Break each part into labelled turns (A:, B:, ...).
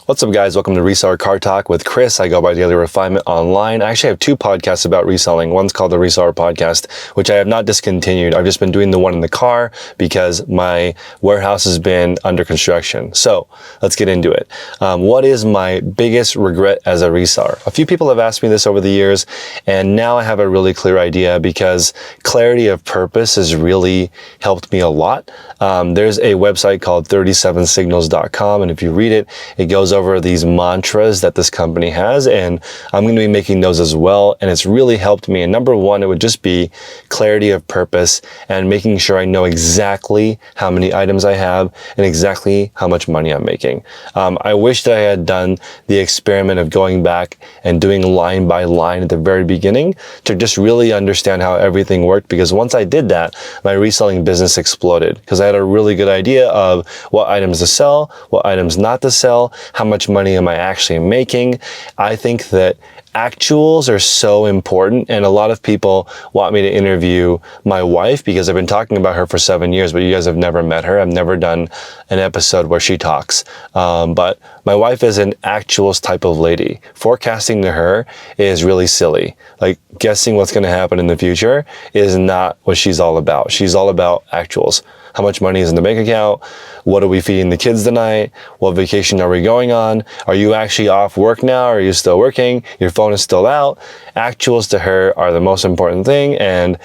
A: What's up, guys? Welcome to Reseller Car Talk with Chris. I go by Daily Refinement online. I actually have two podcasts about reselling. One's called the Reseller Podcast, which I have not discontinued. I've just been doing the one in the car because my warehouse has been under construction. So let's get into it. What is my biggest regret as a reseller? A few people have asked me this over the years, and now I have a really clear idea because clarity of purpose has really helped me a lot. There's a website called 37signals.com, and if you read it, it goes over these mantras that this company has, and I'm going to be making those as well, and it's really helped me. And number one, it would just be clarity of purpose and making sure I know exactly how many items I have and exactly how much money I'm making. I wish that I had done the experiment of going back and doing line by line at the very beginning to just really understand how everything worked, because once I did that, my reselling business exploded because I had a really good idea of what items to sell, what items not to sell, how much money am I actually making. I think that actuals are so important, and a lot of people want me to interview my wife because I've been talking about her for 7 years, but you guys have never met her. I've never done an episode where she talks. But my wife is an actuals type of lady. Forecasting to her is really silly. Like, guessing what's going to happen in the future is not what she's all about. She's all about actuals. How much money is in the bank account? What are we feeding the kids tonight? What vacation are we going on? Are you actually off work now? Are you still working? Your phone is still out? Actuals to her are the most important thing. And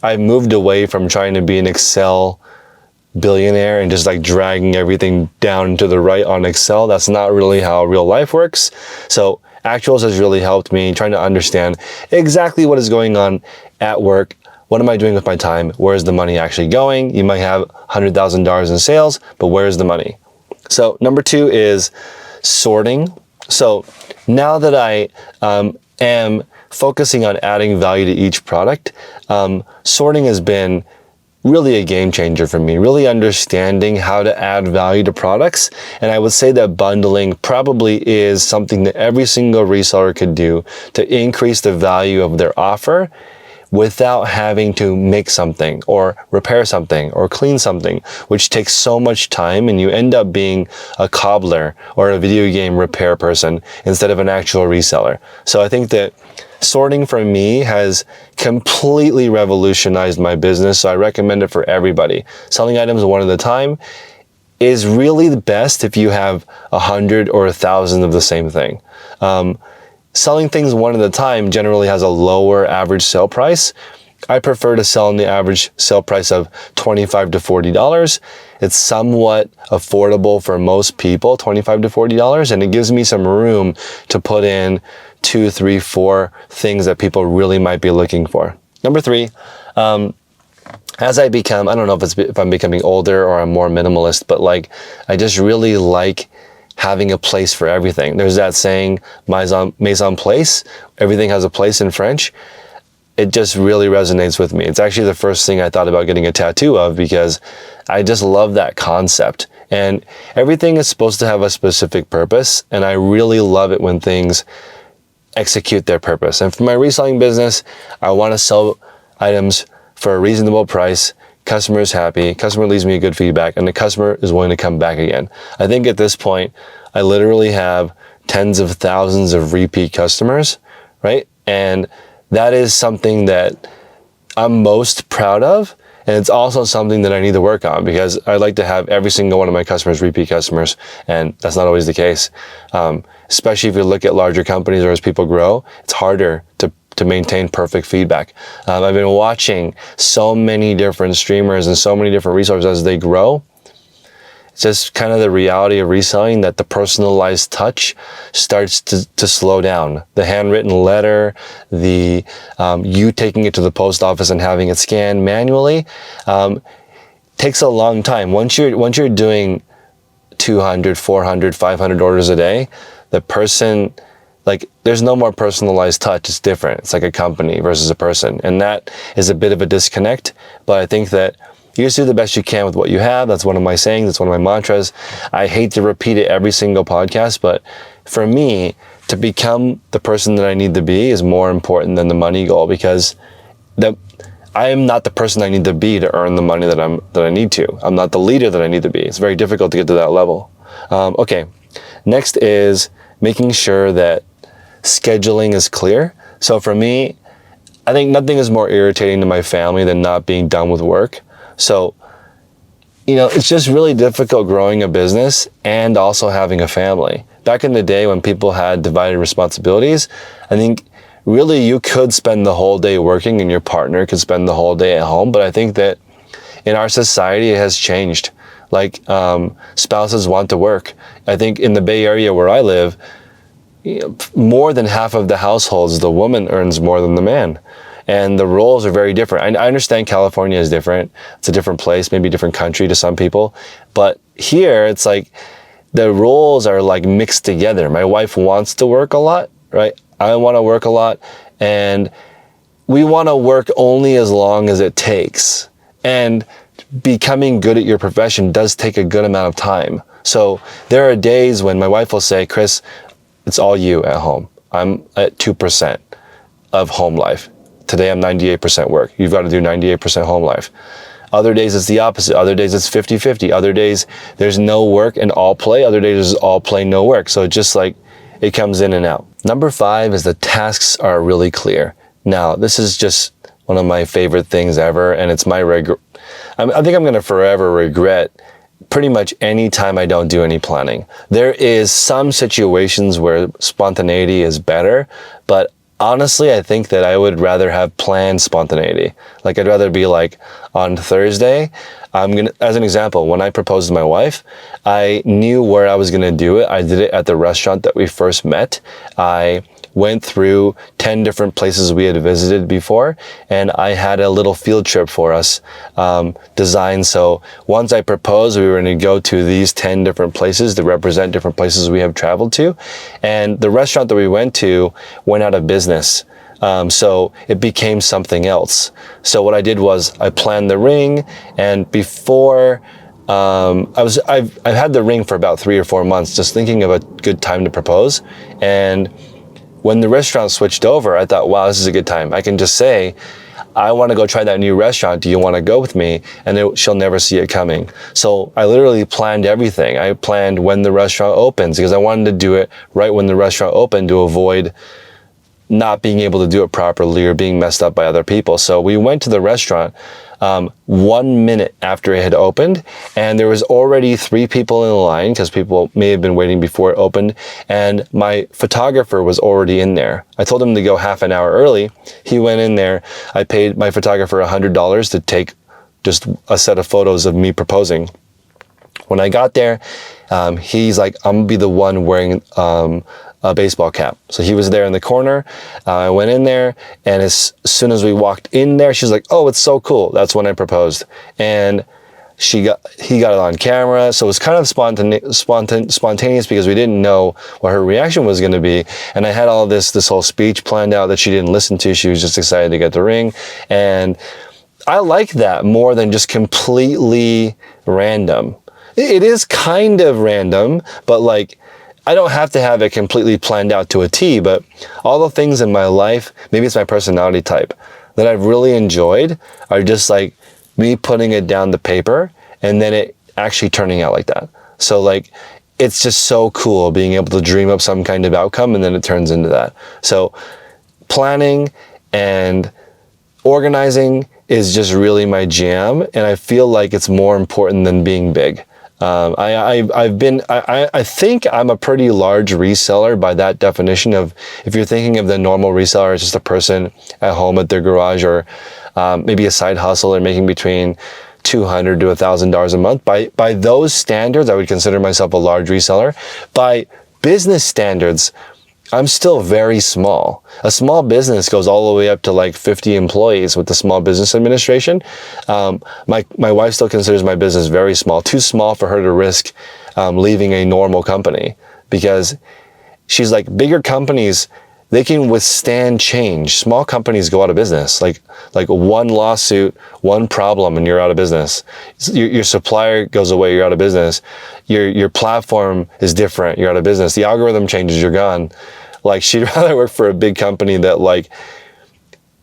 A: I moved away from trying to be an Excel billionaire and just like dragging everything down to the right on Excel. That's not really how real life works. So actuals has really helped me trying to understand exactly what is going on at work. What am I doing with my time? Where is the money actually going? You might have $100,000 in sales, but where is the money? So number two is sorting. So now that I am focusing on adding value to each product, sorting has been really a game changer for me, really understanding how to add value to products. And I would say that bundling probably is something that every single reseller could do to increase the value of their offer without having to make something or repair something or clean something, which takes so much time, and you end up being a cobbler or a video game repair person instead of an actual reseller. So I think that sorting for me has completely revolutionized my business, so I recommend it for everybody. Selling items one at a time is really the best if you have 100 or 1,000 of the same thing. Selling things one at a time generally has a lower average sale price. I prefer to sell in the average sale price of $25 to $40. It's somewhat affordable for most people, $25 to $40, and it gives me some room to put in 2, 3, 4 things that people really might be looking for. Number three, as I become, I don't know if I'm becoming older or I'm more minimalist, but like, I just really like having a place for everything. There's that saying, maison place, everything has a place in French. It just really resonates with me. It's actually the first thing I thought about getting a tattoo of because I just love that concept. And everything is supposed to have a specific purpose, and I really love it when things execute their purpose. And for my reselling business, I want to sell items for a reasonable price. Customer is happy, customer leaves me good feedback, and the customer is willing to come back again. I think at this point, I literally have tens of thousands of repeat customers, right? And that is something that I'm most proud of. And it's also something that I need to work on because I like to have every single one of my customers repeat customers, and that's not always the case. Especially if you look at larger companies or as people grow, it's harder to maintain perfect feedback. I've been watching so many different streamers and so many different resources as they grow. It's just kind of the reality of reselling that the personalized touch starts to slow down. The handwritten letter, the you taking it to the post office and having it scanned manually takes a long time. Once you're doing 200, 400, 500 orders a day, the person, like, there's no more personalized touch. It's different. It's like a company versus a person. And that is a bit of a disconnect. But I think that you just do the best you can with what you have. That's one of my sayings. That's one of my mantras. I hate to repeat it every single podcast, but for me, to become the person that I need to be is more important than the money goal, because I am not the person I need to be to earn the money that I need to. I'm not the leader that I need to be. It's very difficult to get to that level. Okay. Next is making sure that scheduling is clear. So for me, I think nothing is more irritating to my family than not being done with work. So, it's just really difficult growing a business and also having a family. Back in the day when people had divided responsibilities, I think really you could spend the whole day working and your partner could spend the whole day at home. But I think that in our society, it has changed. Like, spouses want to work. I think in the Bay Area where I live, more than half of the households, the woman earns more than the man. And the roles are very different. I understand California is different. It's a different place, maybe a different country to some people. But here, it's like the roles are like mixed together. My wife wants to work a lot, right? I want to work a lot. And we want to work only as long as it takes. And becoming good at your profession does take a good amount of time. So there are days when my wife will say, Chris, it's all you at home. I'm at 2% of home life. Today I'm 98% work. You've got to do 98% home life. Other days it's the opposite. Other days it's 50-50. Other days there's no work and all play. Other days there's all play, no work. So just like it comes in and out. Number 5 is the tasks are really clear. Now, this is just one of my favorite things ever, and it's my regret. I think I'm going to forever regret pretty much any time I don't do any planning. There is some situations where spontaneity is better, but honestly, I think that I would rather have planned spontaneity. Like, I'd rather be like, on Thursday, as an example, when I proposed to my wife, I knew where I was gonna do it. I did it at the restaurant that we first met. I went through 10 different places we had visited before, and I had a little field trip for us designed. So once I proposed, we were going to go to these 10 different places to represent different places we have traveled to. And the restaurant that we went to went out of business. So it became something else. So what I did was I planned the ring, and before I've had the ring for about 3 or 4 months, just thinking of a good time to propose. And when the restaurant switched over, I thought, wow, this is a good time. I can just say, I want to go try that new restaurant. Do you want to go with me? And she'll never see it coming. So I literally planned everything. I planned when the restaurant opens because I wanted to do it right when the restaurant opened to avoid not being able to do it properly or being messed up by other people. So we went to the restaurant 1 minute after it had opened, and there was already 3 people in the line because people may have been waiting before it opened, and my photographer was already in there. I told him to go half an hour early. He went in there. I paid my photographer $100 to take just a set of photos of me proposing. When I got there, he's like, I'm gonna be the one wearing a baseball cap. So he was there in the corner. I went in there, and as soon as we walked in there, she's like, oh, it's so cool. That's when I proposed. And he got it on camera. So it was kind of spontaneous because we didn't know what her reaction was going to be. And I had all this whole speech planned out that she didn't listen to. She was just excited to get the ring. And I like that more than just completely random. It is kind of random, but like, I don't have to have it completely planned out to a T, but all the things in my life, maybe it's my personality type, that I've really enjoyed are just like me putting it down to paper and then it actually turning out like that. So like, it's just so cool being able to dream up some kind of outcome and then it turns into that. So planning and organizing is just really my jam, and I feel like it's more important than being big. I think I'm a pretty large reseller by that definition of, if you're thinking of the normal reseller as just a person at home at their garage or maybe a side hustle or making between $200 to $1,000 a month. By those standards, I would consider myself a large reseller. By business standards, I'm still very small. A small business goes all the way up to like 50 employees with the Small Business Administration. My wife still considers my business very small, too small for her to risk leaving a normal company, because she's like, bigger companies, they can withstand change. Small companies go out of business. Like one lawsuit, one problem, and you're out of business. Your supplier goes away, you're out of business. Your platform is different, you're out of business. The algorithm changes, you're gone. Like, she'd rather work for a big company that like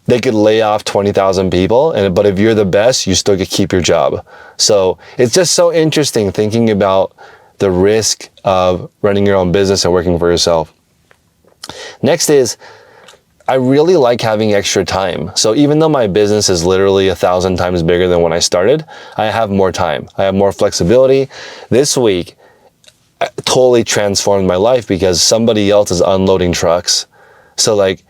A: they could lay off 20,000 people, but if you're the best, you still get to keep your job. So it's just so interesting thinking about the risk of running your own business and working for yourself. Next is, I really like having extra time. So even though my business is literally 1,000 times bigger than when I started, I have more time. I have more flexibility. This week totally transformed my life because somebody else is unloading trucks. So like,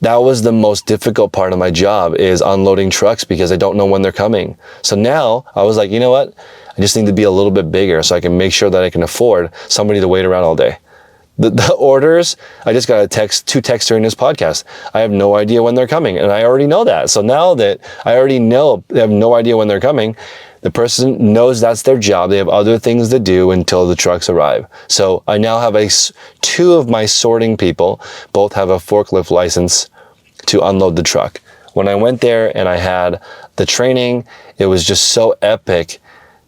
A: that was the most difficult part of my job, is unloading trucks, because I don't know when they're coming. So now I was like, you know what? I just need to be a little bit bigger so I can make sure that I can afford somebody to wait around all day. The orders, I just got two texts during this podcast. I have no idea when they're coming, and I already know that. So now that I already know they have no idea when they're coming, the person knows that's their job. They have other things to do until the trucks arrive. So I now have two of my sorting people, both have a forklift license to unload the truck. When I went there and I had the training, it was just so epic,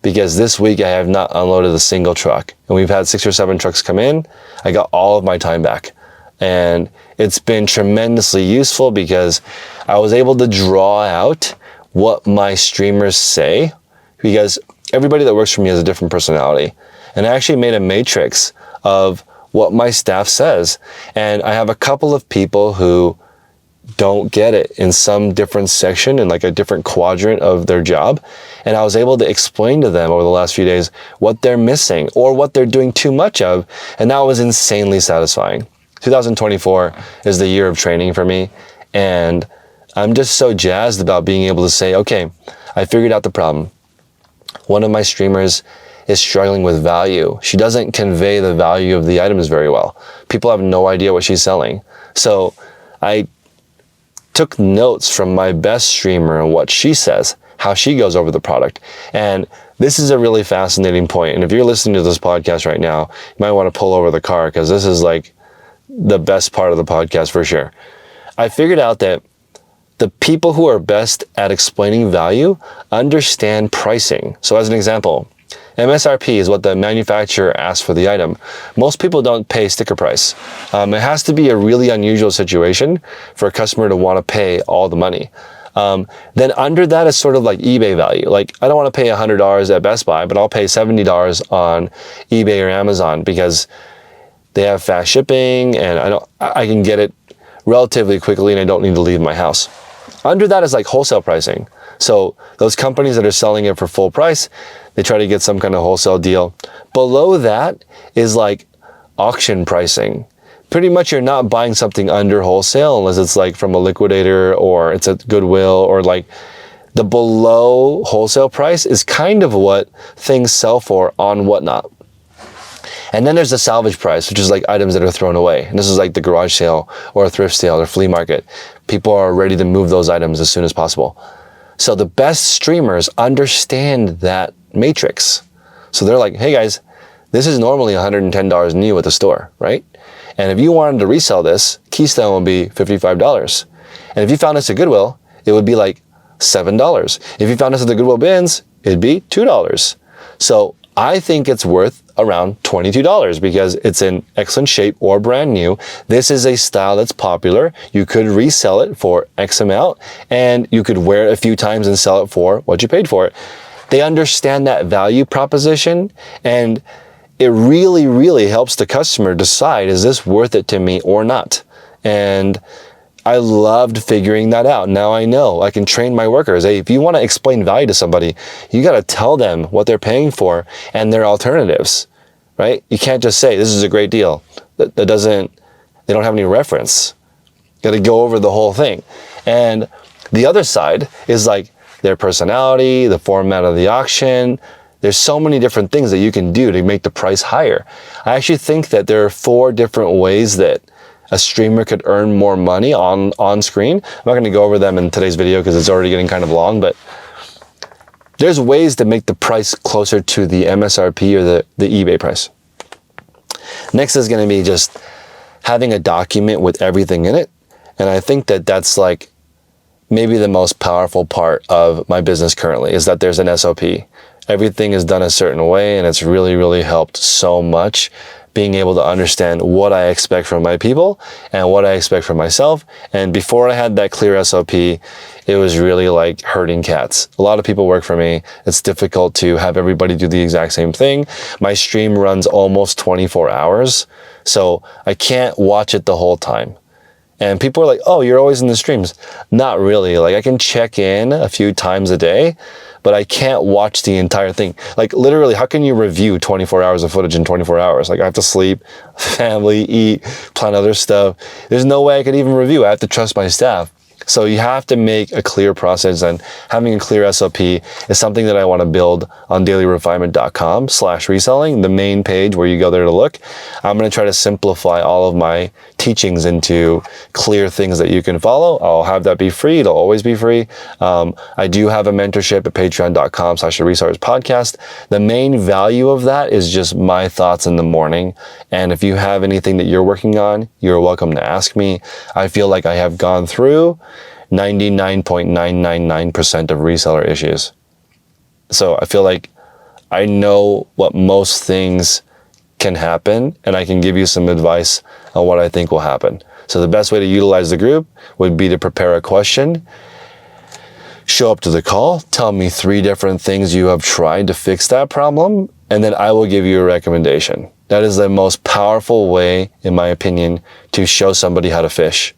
A: because this week I have not unloaded a single truck. And we've had 6 or 7 trucks come in. I got all of my time back. And it's been tremendously useful because I was able to draw out what my streamers say, because everybody that works for me has a different personality. And I actually made a matrix of what my staff says. And I have a couple of people who don't get it in some different section, in like a different quadrant of their job. And I was able to explain to them over the last few days what they're missing or what they're doing too much of. And that was insanely satisfying. 2024 is the year of training for me. And I'm just so jazzed about being able to say, okay, I figured out the problem. One of my streamers is struggling with value. She doesn't convey the value of the items very well. People have no idea what she's selling. So I took notes from my best streamer and what she says, how she goes over the product. And this is a really fascinating point. And if you're listening to this podcast right now, you might want to pull over the car, because this is like the best part of the podcast for sure. I figured out that the people who are best at explaining value understand pricing. So as an example, MSRP is what the manufacturer asks for the item. Most people don't pay sticker price. It has to be a really unusual situation for a customer to want to pay all the money. Then under that is sort of like eBay value. Like, I don't want to pay $100 at Best Buy, but I'll pay $70 on eBay or Amazon because they have fast shipping and I can get it relatively quickly and I don't need to leave my house. Under that is like wholesale pricing. So those companies that are selling it for full price, they try to get some kind of wholesale deal. Below that is like auction pricing. Pretty much you're not buying something under wholesale unless it's like from a liquidator or it's at Goodwill, or like the below wholesale price is kind of what things sell for on Whatnot. And then there's the salvage price, which is like items that are thrown away. And this is like the garage sale or a thrift sale or flea market. People are ready to move those items as soon as possible. So the best streamers understand that matrix. So they're like, hey guys, this is normally $110 new at the store, right? And if you wanted to resell this, Keystone would be $55. And if you found this at Goodwill, it would be like $7. If you found this at the Goodwill bins, it'd be $2. So I think it's worth around $22 because it's in excellent shape or brand new. This is a style that's popular. You could resell it for X amount and you could wear it a few times and sell it for what you paid for it. They understand that value proposition, and it really, really helps the customer decide, is this worth it to me or not? And I loved figuring that out. Now I know I can train my workers. Hey, if you want to explain value to somebody, you got to tell them what they're paying for and their alternatives, right? You can't just say, this is a great deal. They don't have any reference. You got to go over the whole thing. And the other side is like their personality, the format of the auction. There's so many different things that you can do to make the price higher. I actually think that there are 4 different ways that a streamer could earn more money on screen. I'm not going to go over them in today's video because it's already getting kind of long, but there's ways to make the price closer to the MSRP or the eBay price. Next is going to be just having a document with everything in it. And I think that that's like maybe the most powerful part of my business currently, is that there's an SOP. Everything is done a certain way, and it's really, really helped so much being able to understand what I expect from my people and what I expect from myself. And before I had that clear SOP, it was really like herding cats. A lot of people work for me. It's difficult to have everybody do the exact same thing. My stream runs almost 24 hours, so I can't watch it the whole time. And people are like, oh, you're always in the streams. Not really. Like, I can check in a few times a day, but I can't watch the entire thing. Like, literally, how can you review 24 hours of footage in 24 hours? Like, I have to sleep, family, eat, plan other stuff. There's no way I could even review. I have to trust my staff. So you have to make a clear process, and having a clear SOP is something that I want to build on dailyrefinement.com/reselling, the main page where you go there to look. I'm going to try to simplify all of my teachings into clear things that you can follow. I'll have that be free. It'll always be free. I do have a mentorship at patreon.com/resellers podcast. The main value of that is just my thoughts in the morning. And if you have anything that you're working on, you're welcome to ask me. I feel like I have gone through 99.999% of reseller issues. So I feel like I know what most things can happen, and I can give you some advice on what I think will happen. So the best way to utilize the group would be to prepare a question, show up to the call, tell me 3 different things you have tried to fix that problem, and then I will give you a recommendation. That is the most powerful way, in my opinion, to show somebody how to fish.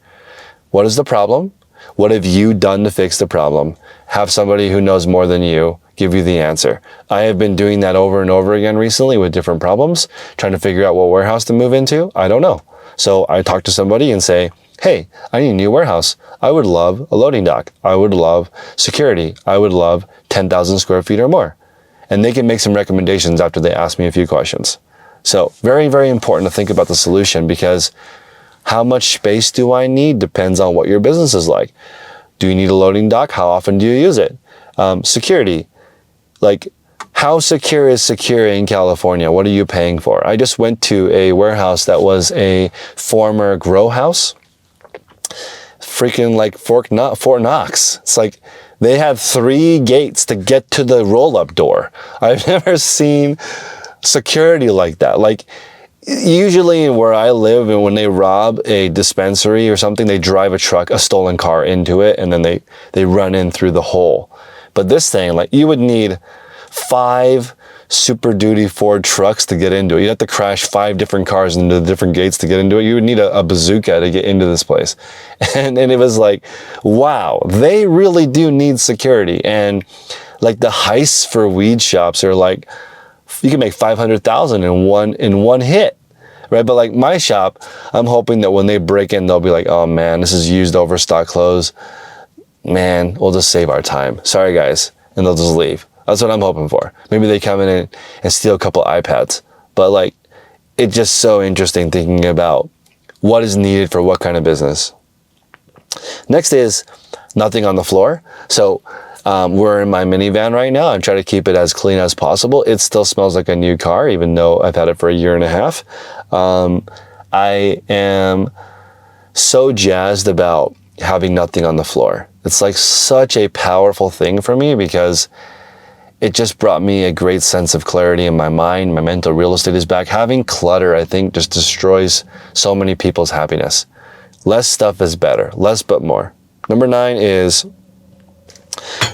A: What is the problem? What have you done to fix the problem? Have somebody who knows more than you give you the answer. I have been doing that over and over again recently with different problems, trying to figure out what warehouse to move into. I don't know. So I talk to somebody and say, hey, I need a new warehouse. I would love a loading dock. I would love security. I would love 10,000 square feet or more. And they can make some recommendations after they ask me a few questions. So very, very important to think about the solution, because how much space do I need depends on what your business is like. Do you need a loading dock? How often do you use it? Security. Like, how secure is secure in California? What are you paying for? I just went to a warehouse that was a former grow house. Freaking like Fort Knox. It's like they had 3 gates to get to the roll-up door. I've never seen security like that. Like, usually where I live, and when they rob a dispensary or something, they drive a truck, a stolen car into it, and then they run in through the hole. But this thing, like, you would need 5 Super Duty Ford trucks to get into it. You'd have to crash 5 different cars into the different gates to get into it. You would need a bazooka to get into this place. And it was like, wow, they really do need security. And like, the heists for weed shops are like, you can make 500,000 in one hit, right? But like my shop, I'm hoping that when they break in, they'll be like, oh man, this is used overstock clothes. Man, we'll just save our time. Sorry guys. And they'll just leave. That's what I'm hoping for. Maybe they come in and steal a couple iPads. But like, it's just so interesting thinking about what is needed for what kind of business. Next is nothing on the floor. So we're in my minivan right now. I'm trying to keep it as clean as possible. It still smells like a new car, even though I've had it for a year and a half. I am so jazzed about having nothing on the floor. It's like such a powerful thing for me, because it just brought me a great sense of clarity in my mind. My mental real estate is back. Having clutter, I think, just destroys so many people's happiness. Less stuff is better. Less but more. Number 9 is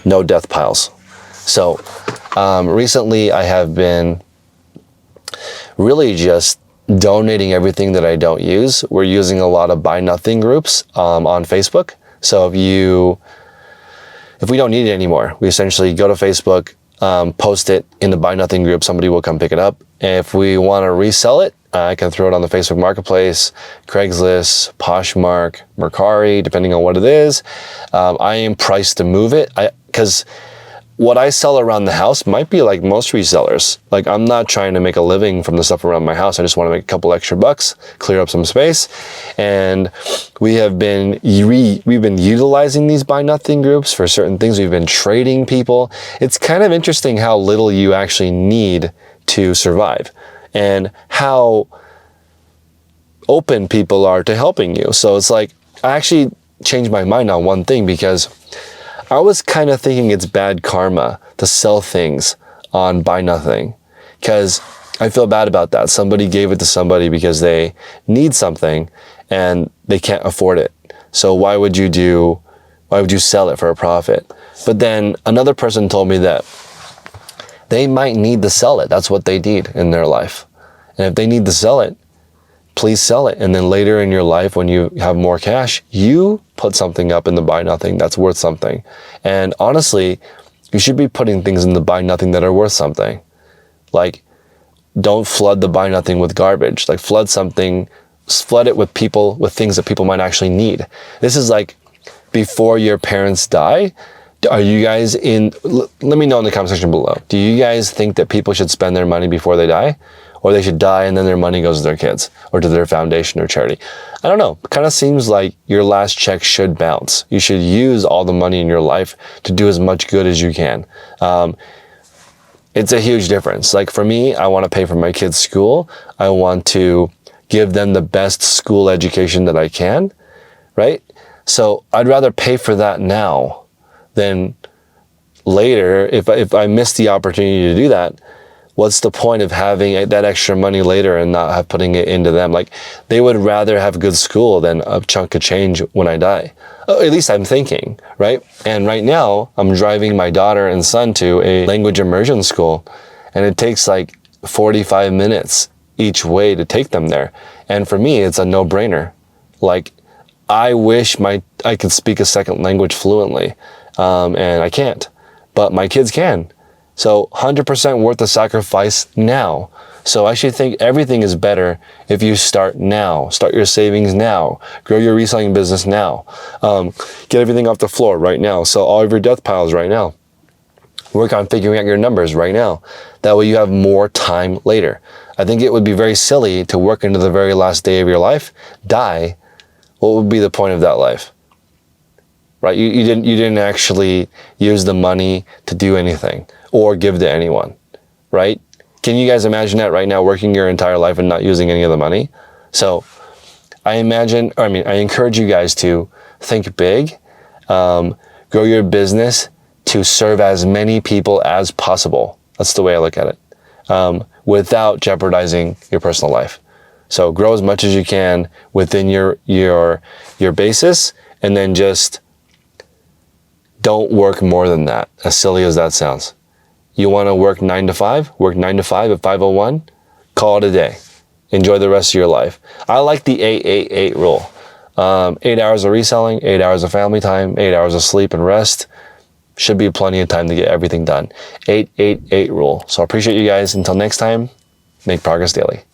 A: no death piles. So recently I have been really just donating everything that I don't use. We're using a lot of buy nothing groups on Facebook. So if we don't need it anymore, we essentially go to Facebook, post it in the buy nothing group, somebody will come pick it up. And if we want to resell it, I can throw it on the Facebook Marketplace, Craigslist, Poshmark, Mercari, depending on what it is. I am priced to move it, because what I sell around the house might be like most resellers. Like, I'm not trying to make a living from the stuff around my house. I just want to make a couple extra bucks, clear up some space. And we've been utilizing these buy nothing groups for certain things. We've been trading people. It's kind of interesting how little you actually need to survive, and how open people are to helping you. So it's like, I actually changed my mind on one thing, because I was kind of thinking it's bad karma to sell things on buy nothing, because I feel bad about that. Somebody gave it to somebody because they need something and they can't afford it. So why would you sell it for a profit? But then another person told me that they might need to sell it. That's what they need in their life. And if they need to sell it, please sell it. And then later in your life, when you have more cash, you put something up in the buy nothing that's worth something. And honestly, you should be putting things in the buy nothing that are worth something. Like, don't flood the buy nothing with garbage. Like, flood it with people, with things that people might actually need. This is like before your parents die. Are you guys let me know in the comment section below. Do you guys think that people should spend their money before they die? Or they should die and then their money goes to their kids or to their foundation or charity? I don't know. It kind of seems like your last check should bounce. You should use all the money in your life to do as much good as you can. It's a huge difference. Like for me, I want to pay for my kids' school. I want to give them the best school education that I can, right? So I'd rather pay for that now than later. If I miss the opportunity to do that, what's the point of having that extra money later and not putting it into them? Like, they would rather have good school than a chunk of change when I die. At least I'm thinking, right? And right now I'm driving my daughter and son to a language immersion school, and it takes like 45 minutes each way to take them there. And for me, it's a no-brainer. Like, I wish I could speak a second language fluently, and I can't, but my kids can. So 100% worth the sacrifice now. So I should think everything is better if you start now. Start your savings now. Grow your reselling business now. Get everything off the floor right now. Sell all of your death piles right now. Work on figuring out your numbers right now. That way you have more time later. I think it would be very silly to work into the very last day of your life, die. What would be the point of that life? Right? You didn't actually use the money to do anything or give to anyone, right? Can you guys imagine that right now, working your entire life and not using any of the money? So I encourage you guys to think big, grow your business to serve as many people as possible. That's the way I look at it, without jeopardizing your personal life. So grow as much as you can within your basis, and then just don't work more than that, as silly as that sounds. You want to work 9 to 5? Work 9 to 5 at 5:01, call it a day. Enjoy the rest of your life. I like the 8-8-8 rule. 8 hours of reselling, 8 hours of family time, 8 hours of sleep and rest. Should be plenty of time to get everything done. 8-8-8 rule. So I appreciate you guys. Until next time, make progress daily.